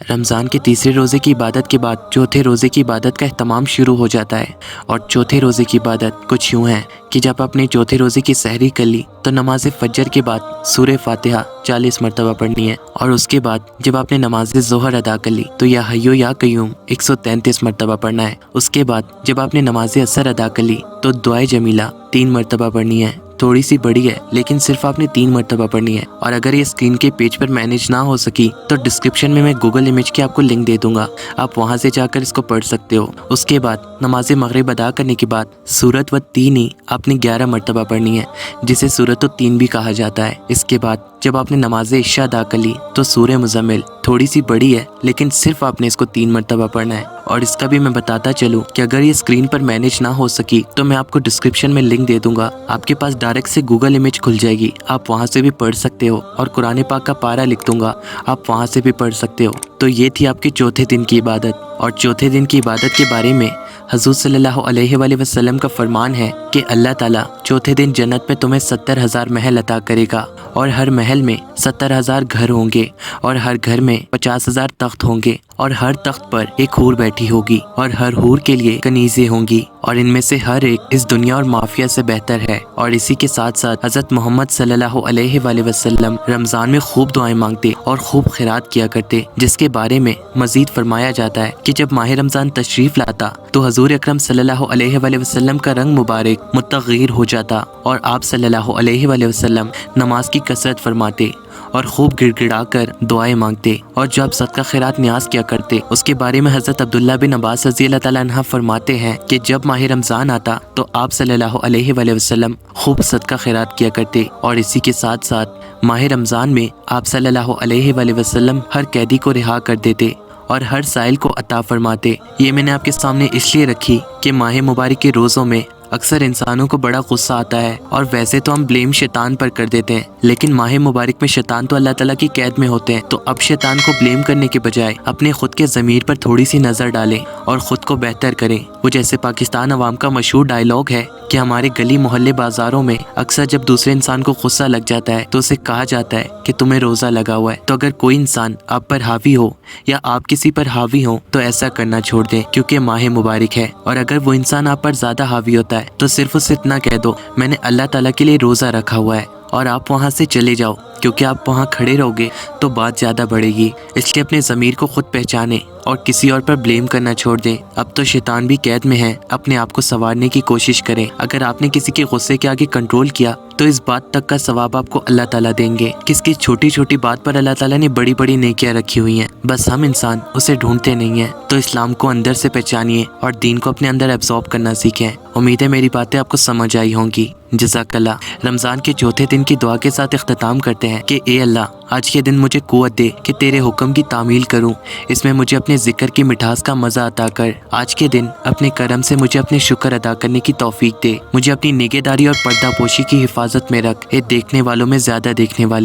रमज़ान के तीसरे रोज़े की इबादत के बाद चौथे रोज़े की इबादत का अहतमाम शुरू हो जाता है। और चौथे रोज़े की इबादत कुछ यूँ है कि जब आपने चौथे रोज़े की सहरी कर ली तो नमाज फजर के बाद सूरह फातिहा 40 मरतबा पढ़नी है। और उसके बाद जब आपने नमाज ज़ोहर अदा कर ली तो या हय्यो या कय्यूम 133 मरतबा पढ़ना है। उसके बाद जब आपने नमाज असर अदा कर ली तो दुआए जमीला 3 मरतबा पढ़नी है। थोड़ी सी बड़ी है लेकिन सिर्फ आपने 3 मरतबा पढ़नी है। और अगर ये स्क्रीन के पेज पर मैनेज ना हो सकी तो डिस्क्रिप्शन में मैं गूगल इमेज की आपको लिंक दे दूंगा, आप वहां से जाकर इसको पढ़ सकते हो। उसके बाद नमाज मगरिब अदा करने के बाद सूरत व तीन ही आपने 11 मरतबा पढ़नी है, जिसे सूरत तीन भी कहा जाता है। इसके बाद जब आपने नमाज इशा अदा कर ली तो सूरह मुज़म्मिल थोड़ी सी बड़ी है लेकिन सिर्फ आपने इसको 3 मरतबा पढ़ना है। और इसका भी मैं बताता चलूँ कि अगर ये स्क्रीन पर मैनेज ना हो सकी तो मैं आपको डिस्क्रिप्शन में लिंक दे दूंगा, आपके पास डायरेक्ट से गूगल इमेज खुल जाएगी, आप वहां से भी पढ़ सकते हो। और कुरान पाक का पारा लिख दूंगा, आप वहां से भी पढ़ सकते हो। तो ये थी आपके चौथे दिन की इबादत। और चौथे दिन की इबादत के बारे में हज़ूर सल्लल्लाहु अलैहि वसल्लम का फरमान है कि अल्लाह ताला चौथे दिन जन्नत में तुम्हें 70,000 महल अता करेगा और हर महल में 70,000 घर होंगे और हर घर में 50,000 तख्त होंगे और हर तख्त पर एक हूर बैठी होगी और हर हूर के लिए कनीज़ें होंगी और इनमें से हर एक इस दुनिया और माफिया से बेहतर है। और इसी के साथ साथ हज़रत मोहम्मद सल्लल्लाहु अलैहि वसल्लम रमज़ान में खूब दुआएं मांगते और खूब खैरात किया करते, जिसके बारे में मजीद फरमाया जाता है कि जब माह रमज़ान तशरीफ़ लाता तो हजूर अकरम सल्लल्लाहु अलैहि वसल्लम का रंग मुबारक मुतग़य्यर हो जाता और आप सल्लल्लाहु अलैहि वसल्लम नमाज की कसरत फरमाते और खूब गिड़गिड़ा कर दुआएं मांगते। और जब सदका खैरात न्याज किया करते उसके बारे में हज़रत अब्दुल्ला बिन अब्बास रज़ी अल्लाह ताला अन्हा फरमाते हैं कि जब माह रमज़ान आता तो आप सल्लल्लाहु अलैहि वसल्लम खूब सदका खैरात किया करते। और इसी के साथ साथ माह रमज़ान में आप सल्लल्लाहु अलैहि वसल्लम हर कैदी को रिहा कर देते और हर साइल को अता फरमाते। ये मैंने आपके सामने इसलिए रखी कि माह मुबारक के रोज़ों में अक्सर इंसानों को बड़ा गुस्सा आता है और वैसे तो हम ब्लेम शैतान पर कर देते हैं, लेकिन माह मुबारक में शैतान तो अल्लाह ताला की कैद में होते हैं। तो अब शैतान को ब्लेम करने के बजाय अपने खुद के ज़मीर पर थोड़ी सी नज़र डालें और ख़ुद को बेहतर करें। वो जैसे पाकिस्तान अवाम का मशहूर डायलॉग है कि हमारे गली मोहल्ले बाजारों में अक्सर जब दूसरे इंसान को गुस्सा लग जाता है तो उसे कहा जाता है कि तुम्हें रोज़ा लगा हुआ है। तो अगर कोई इंसान आप पर हावी हो या आप किसी पर हावी हो तो ऐसा करना छोड़ दें, क्योंकि माह मुबारक है। और अगर वो इंसान आप पर ज़्यादा हावी होता है तो सिर्फ उसे इतना कह दो मैंने अल्लाह ताला के लिए रोज़ा रखा हुआ है, और आप वहाँ से चले जाओ, क्योंकि आप वहाँ खड़े रहोगे तो बात ज़्यादा बढ़ेगी। इसलिए अपने ज़मीर को खुद पहचानें और किसी और पर ब्लेम करना छोड़ दें। अब तो शैतान भी कैद में है, अपने आप को संवारने की कोशिश करें। अगर आपने किसी के गुस्से के आगे कंट्रोल किया तो इस बात तक का सवाब आपको अल्लाह ताला देंगे। किसकी छोटी छोटी बात पर अल्लाह ताला ने बड़ी बड़ी नेकियां रखी हुई हैं, बस हम इंसान उसे ढूंढते नहीं हैं। तो इस्लाम को अंदर से पहचानिए और दीन को अपने अंदर एब्जॉर्ब करना सीखें। उम्मीद है मेरी बातें आपको समझ आई होंगी। जज़ाकल्लाह। रमज़ान के चौथे दिन की दुआ के साथ इख्तिताम करते हैं कि ए अल्लाह आज के दिन मुझे कुव्वत दे कि तेरे हुक्म की तामील करूं, इसमें मुझे अपने जिक्र की मिठास का मज़ा अता कर। आज के दिन अपने करम से मुझे अपने शुक्र अदा करने की तौफीक दे। मुझे अपनी निगहदारी और पर्दा पोशी की हिफाजत में रख, ये देखने वालों में ज़्यादा देखने वाले